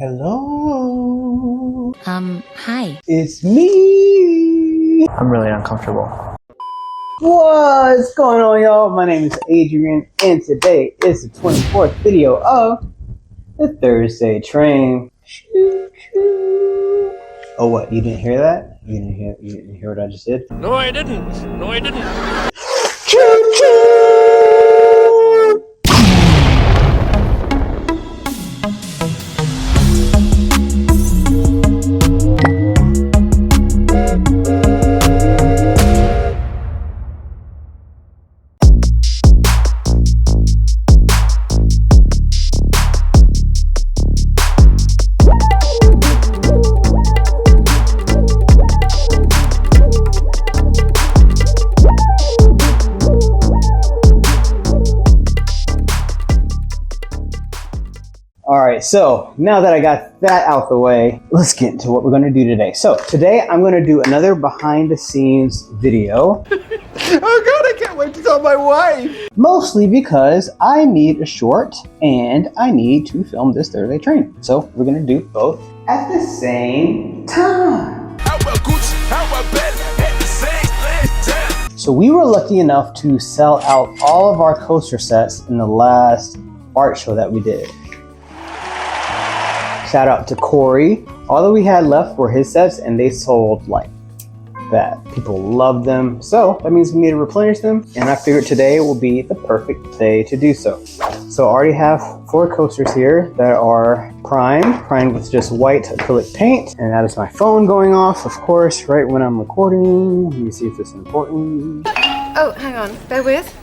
Hello. Hi. It's me. I'm really uncomfortable. What's going on, y'all? My name is Adrian, and today is the 24th video of the Thursday Train. Choo choo. Oh, what? You didn't hear that? You didn't hear what I just did? No, I didn't. Choo choo. Alright, so now that I got that out the way, let's get into what we're going to do today. So today I'm going to do another behind the scenes video. Oh god, I can't wait to tell my wife! Mostly because I need a short and I need to film this Thursday Train. So we're going to do both at the same time. So we were lucky enough to sell out all of our coaster sets in the last art show that we did. Shout out to Corey. All that we had left were his sets and they sold like that. People loved them. So that means we need to replenish them. And I figured today will be the perfect day to do so. So I already have 4 coasters here that are primed with just white acrylic paint. And that is my phone going off, of course, right when I'm recording. Let me see if this is important. Oh, hang on. Bear with.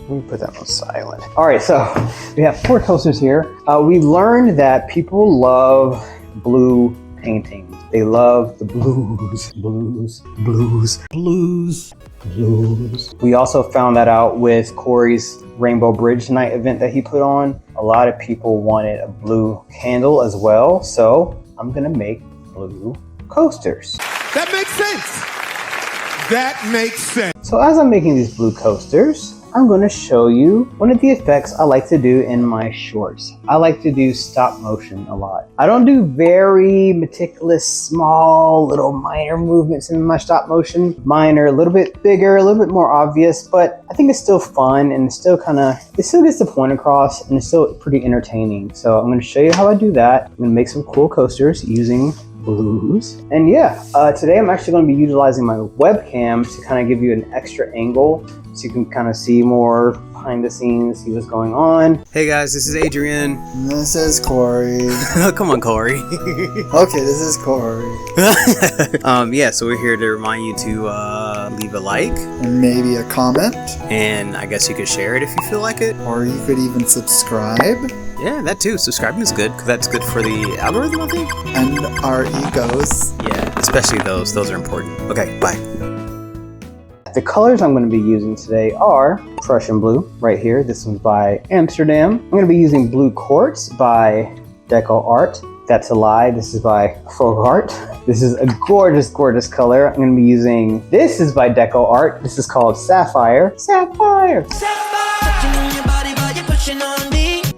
Let me put that on silent. All right, so we have 4 coasters here. We learned that people love blue paintings. They love the blues. We also found that out with Corey's Rainbow Bridge Night event that he put on. A lot of people wanted a blue handle as well. So I'm gonna make blue coasters. That makes sense. That makes sense. So as I'm making these blue coasters, I'm going to show you one of the effects I like to do in my shorts. I like to do stop motion a lot. I don't do very meticulous, small, little minor movements in my stop motion. Mine are a little bit bigger, a little bit more obvious, but I think it's still fun and it still gets the point across and it's still pretty entertaining. So I'm going to show you how I do that. I'm going to make some cool coasters using blues. And yeah, today I'm actually going to be utilizing my webcam to kind of give you an extra angle so you can kind of see more behind the scenes, see what's going on. Hey guys, this is Adrian. This is Corey. Come on, Corey. Okay, this is Corey. Yeah, so we're here to remind you to leave a like. And maybe a comment. And I guess you could share it if you feel like it. Or you could even subscribe. Yeah, that too. Subscribing is good, because that's good for the algorithm, I think. And our egos. Yeah, especially those. Those are important. Okay, bye. The colors I'm going to be using today are Prussian blue, right here. This one's by Amsterdam. I'm going to be using blue Quartz by DecoArt. That's a lie. This is by FolkArt. This is a gorgeous, gorgeous color. I'm going to be using, this is by DecoArt. This is called Sapphire. Sapphire!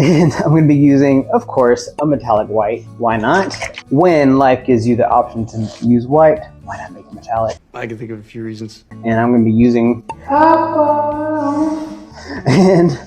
And I'm going to be using, of course, a metallic white. Why not? When life gives you the option to use white, why not make it metallic? I can think of a few reasons. And I'm going to be using copper. And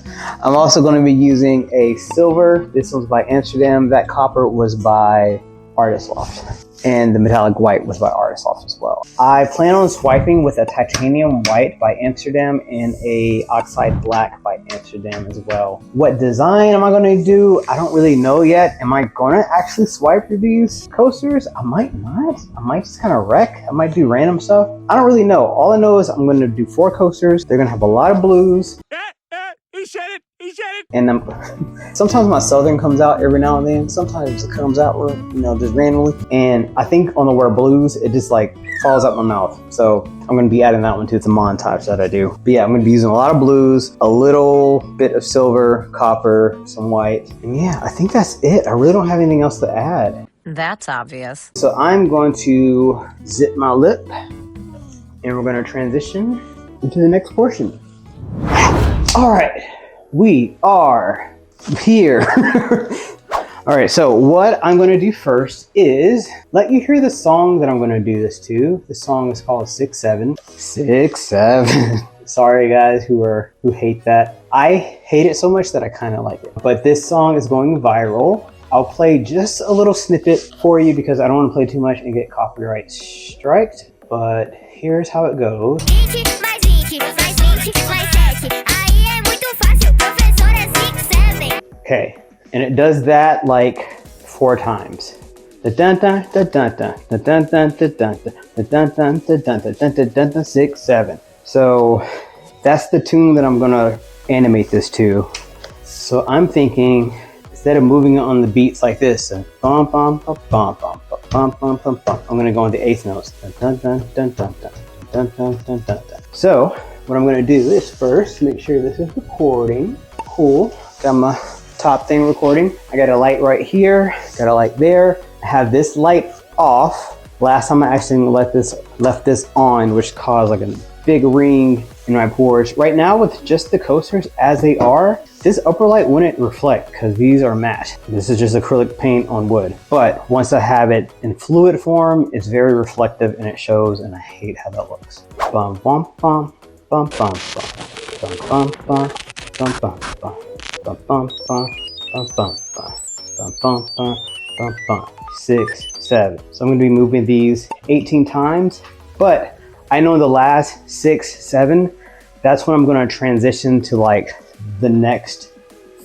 I'm also going to be using a silver. This one's by Amsterdam. That copper was by Loft. And the metallic white was by Loft as well. I plan on swiping with a titanium white by Amsterdam and a Oxide black by Amsterdam as well. What design am I going to do? I don't really know yet. Am I going to actually swipe through these coasters? I might not. I might just kind of wreck. I might do random stuff. I don't really know. All I know is I'm going to do 4 coasters. They're going to have a lot of blues. He said it. And sometimes my southern comes out every now and then. Sometimes it comes out, just randomly. And I think on the word blues, it just like falls out my mouth. So I'm going to be adding that one too. It's a montage that I do. But yeah, I'm going to be using a lot of blues, a little bit of silver, copper, some white. And yeah, I think that's it. I really don't have anything else to add. That's obvious. So I'm going to zip my lip and we're going to transition into the next portion. All right, we are here. All right, so what I'm gonna do first is let you hear the song that I'm gonna do this to. The song is called 6-7. 6-7. Sorry guys who hate that. I hate it so much that I kind of like it. But this song is going viral. I'll play just a little snippet for you because I don't want to play too much and get copyright striked. But here's how it goes. Okay, and it does that like 4 times. Da dun dun da dun dun da dun dun da dun da dun dun da dun da dun da dun 6-7. So that's the tune that I'm gonna animate this to. So I'm thinking instead of moving it on the beats like this, bum bum bum bum bum bum bum bum bum, I'm gonna go on the 8th notes. Dun dun dun dun dun dun dun dun dun dun. So what I'm gonna do is first make sure this is recording. Cool. Got my top thing recording. I got a light right here, got a light there. I have this light off. Last time I actually left this on, which caused like a big ring in my porch. Right now with just the coasters as they are, this upper light wouldn't reflect because these are matte. This is just acrylic paint on wood. But once I have it in fluid form, it's very reflective and it shows, and I hate how that looks. Bum bum bum bum bum bum bum bum bum bum bum. Bum bum bum bum bum bum bum bum bum bum 6-7. So I'm going to be moving these 18 times, but I know the last 6-7, that's when I'm going to transition to like the next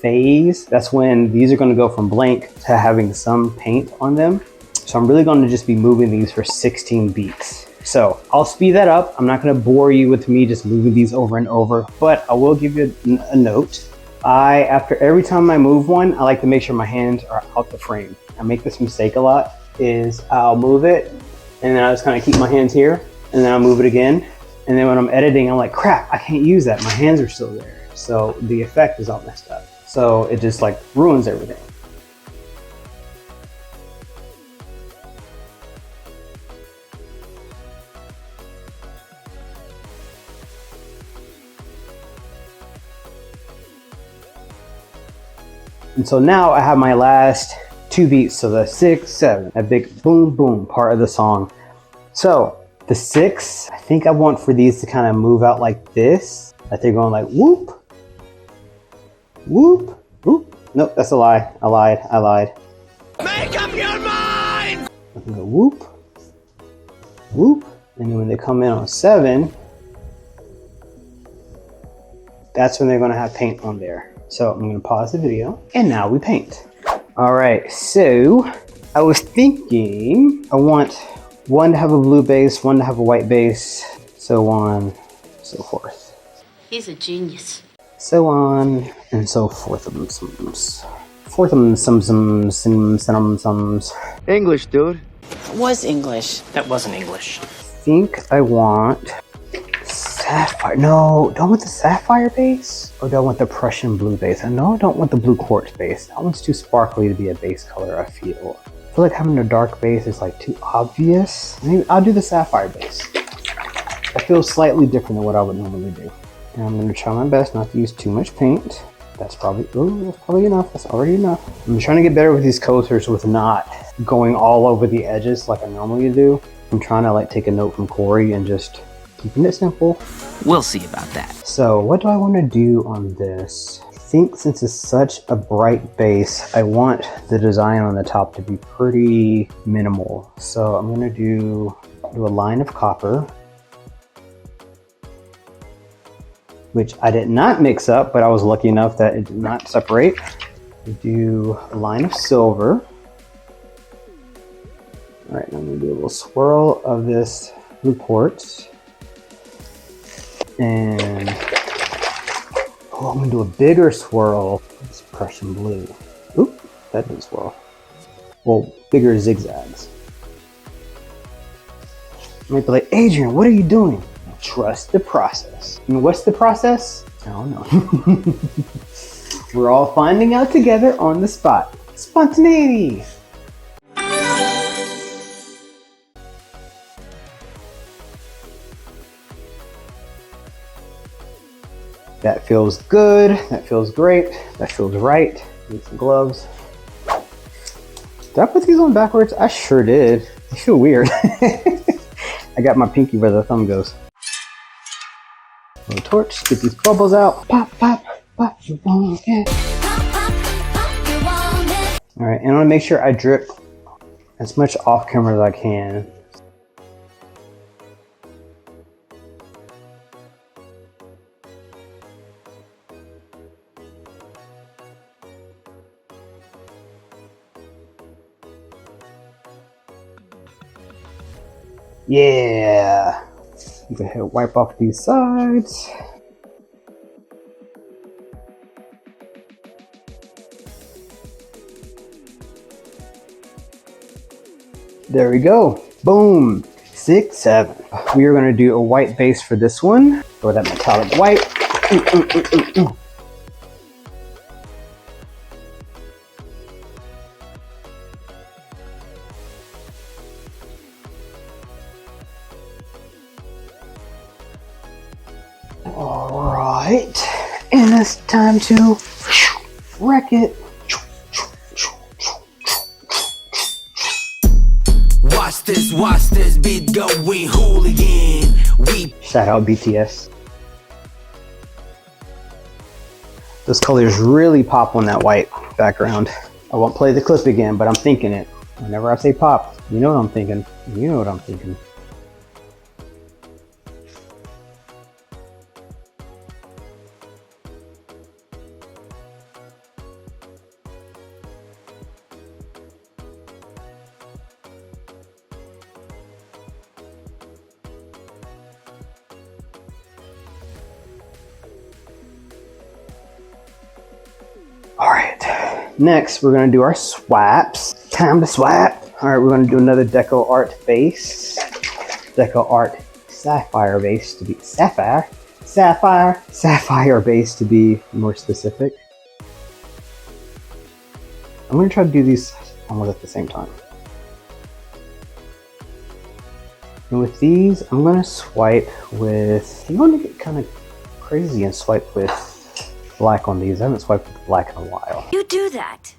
phase. That's when these are going to go from blank to having some paint on them. So I'm really going to just be moving these for 16 beats. So I'll speed that up. I'm not going to bore you with me just moving these over and over, but I will give you a note. After every time I move one, I like to make sure my hands are out the frame. I make this mistake a lot, is I'll move it and then I just kind of keep my hands here and then I'll move it again. And then when I'm editing, I'm like, crap, I can't use that. My hands are still there. So the effect is all messed up. So it just like ruins everything. And so now I have my last 2 beats, so the 6-7, that big boom boom part of the song. So the 6, I think I want for these to kind of move out like this. Like they're going like whoop, whoop, whoop. Nope, that's a lie. I lied. Make up your mind! I'm gonna go whoop, whoop. And then when they come in on 7, that's when they're gonna have paint on there. So I'm gonna pause the video and now we paint. All right, so I was thinking I want one to have a blue base, one to have a white base, so on, so forth. He's a genius. So on and so forth. English, dude. Was English. That wasn't English. I think I want Sapphire. No, do I want the Sapphire base? Or do I want the Prussian blue base? I know I don't want the blue Quartz base. That one's too sparkly to be a base color, I feel. I feel like having a dark base is like too obvious. Maybe I'll do the Sapphire base. That feels slightly different than what I would normally do. And I'm gonna try my best not to use too much paint. That's probably enough. That's already enough. I'm trying to get better with these coasters with not going all over the edges like I normally do. I'm trying to like take a note from Corey and just keeping it simple. We'll see about that. So what do I want to do on this? I think since it's such a bright base, I want the design on the top to be pretty minimal. So I'm going to do a line of copper, which I did not mix up, but I was lucky enough that it did not separate. Do a line of silver. All right, I'm going to do a little swirl of this blue quartz. And I'm gonna do a bigger swirl. This Prussian blue. Oop, that didn't swirl. Well, bigger zigzags. You might be like, Adrian, what are you doing? Trust the process. And what's the process? I don't know. We're all finding out together on the spot. Spontaneity. That feels good, that feels great, that feels right. Need some gloves. Did I put these on backwards? I sure did. They feel weird. I got my pinky where the thumb goes. Little torch, get these bubbles out. Pop, pop, pop, you want it. All right, and I want to make sure I drip as much off camera as I can. Yeah. Go ahead and wipe off these sides. There we go. Boom. 6, 7. We are going to do a white base for this one. Or that metallic white. All right. And it's time to wreck it. Watch this beat going hooligan. Shout out BTS. Those colors really pop on that white background. I won't play the clip again, but I'm thinking it. Whenever I say pop, you know what I'm thinking. You know what I'm thinking. All right, next we're gonna do our swaps. Time to swap. All right, we're gonna do another DecoArt base. DecoArt Sapphire base to be Sapphire base to be more specific. I'm gonna try to do these almost at the same time. And with these, I'm gonna swipe with, I'm gonna get kind of crazy and swipe with black on these. I haven't swiped with black in a while. You do that.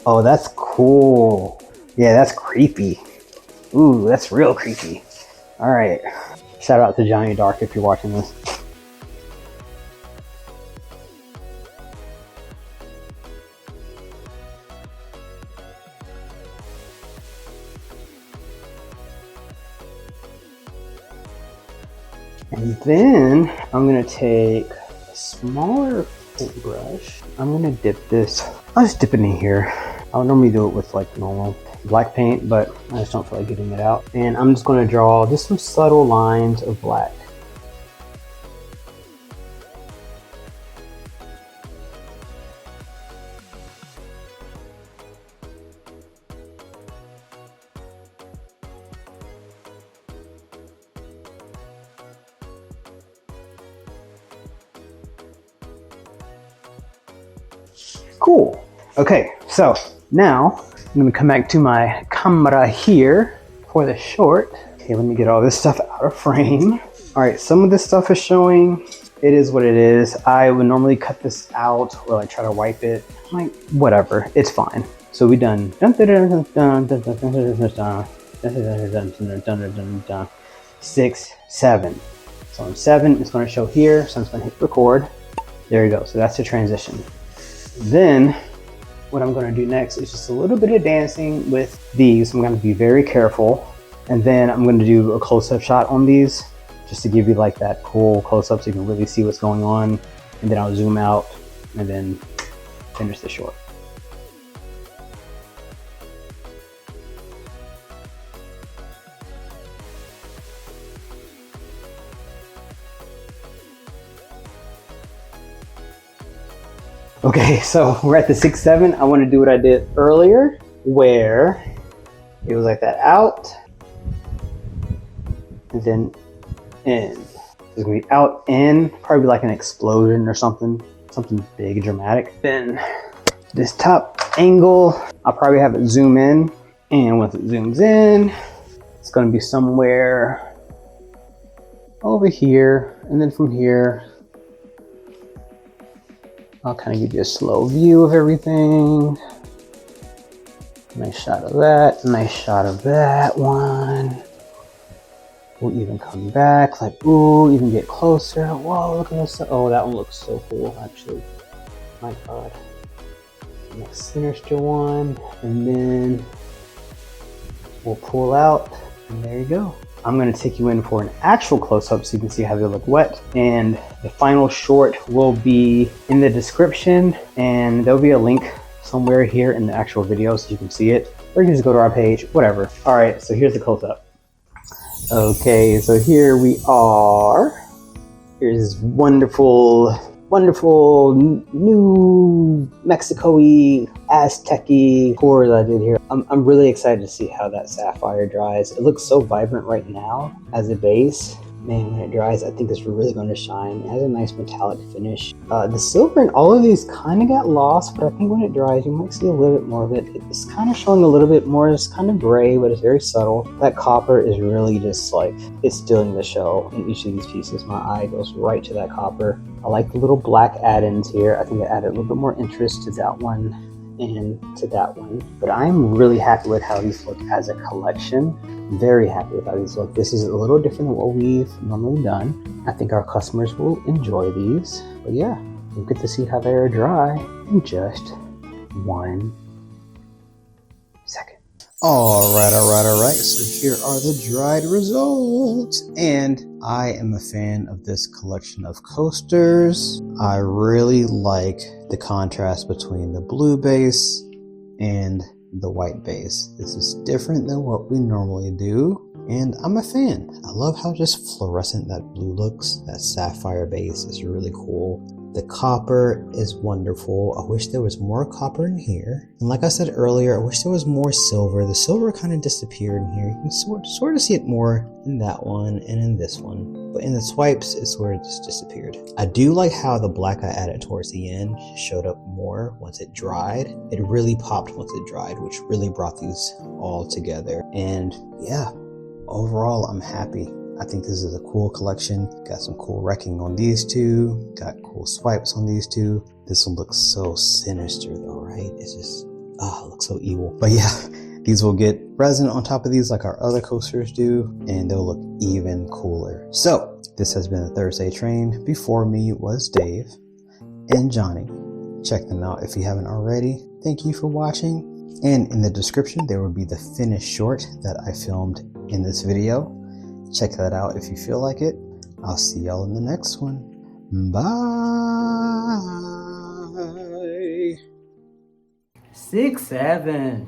Oh, that's cool. Yeah, that's creepy. Ooh, that's real creepy. All right. Shout out to Johnny Dark if you're watching this. And then I'm gonna take a smaller paintbrush. I'm gonna dip this. I'll just dip it in here. I'll normally do it with like normal black paint, but I just don't feel like getting it out. And I'm just gonna draw just some subtle lines of black. Cool. Okay, so now I'm gonna come back to my camera here for the short. Okay, let me get all this stuff out of frame. All right, some of this stuff is showing. It is what it is. I would normally cut this out or like try to wipe it. Like, whatever, it's fine. So we done. 6, 7. So on 7, it's gonna show here, so I'm just gonna hit record. There you go, so that's the transition. Then what I'm going to do next is just a little bit of dancing with these. I'm going to be very careful, and then I'm going to do a close-up shot on these just to give you like that cool close-up so you can really see what's going on. And then I'll zoom out and then finish the short. Okay, so we're at the 6-7. I want to do what I did earlier, where it was like that out, and then in. It's gonna be out, in, probably like an explosion or something big, dramatic. Then this top angle, I'll probably have it zoom in, and once it zooms in, it's gonna be somewhere over here, and then from here, I'll kind of give you a slow view of everything. Nice shot of that, nice shot of that one. We'll even come back, like, ooh, even get closer. Whoa, look at this. Oh, that one looks so cool, actually. My God. Next sinister one, and then we'll pull out, and there you go. I'm gonna take you in for an actual close-up so you can see how they look wet. And the final short will be in the description, and there'll be a link somewhere here in the actual video so you can see it. Or you can just go to our page, whatever. All right, so here's the close-up. Okay, so here we are. Here's wonderful, wonderful New Mexico-y, Aztec-y cores I did here. I'm really excited to see how that sapphire dries. It looks so vibrant right now as a base. Man, when it dries, I think it's really going to shine. It has a nice metallic finish. The silver in all of these kind of got lost, but I think when it dries, you might see a little bit more of it. It's kind of showing a little bit more. It's kind of gray, but it's very subtle. That copper is really just like, it's stealing the show in each of these pieces. My eye goes right to that copper. I like the little black add-ins here. I think it added a little bit more interest to that one and to that one. But I'm really happy with how these look as a collection. Very happy with how these look. This is a little different than what we've normally done. I think our customers will enjoy these. But yeah, you'll get to see how they are dry in just 1 second. All right. So here are the dried results. And I am a fan of this collection of coasters. I really like the contrast between the blue base and the white base. This is different than what we normally do, and I'm a fan. I love how just fluorescent that blue looks. That sapphire base is really cool. The copper is wonderful. I wish there was more copper in here. And like I said earlier, I wish there was more silver. The silver kind of disappeared in here. You can sort of see it more in that one and in this one. But in the swipes, it sort of just disappeared. I do like how the black I added towards the end showed up more once it dried. It really popped once it dried, which really brought these all together. And yeah, overall, I'm happy. I think this is a cool collection. Got some cool wrecking on these two. Got cool swipes on these two. This one looks so sinister though, right? It's just, it looks so evil. But yeah, these will get resin on top of these like our other coasters do, and they'll look even cooler. So this has been a Thursday Train. Before me was Dave and Johnny. Check them out if you haven't already. Thank you for watching. And in the description, there will be the finished short that I filmed in this video. Check that out if you feel like it. I'll see y'all in the next one. Bye. 6-7.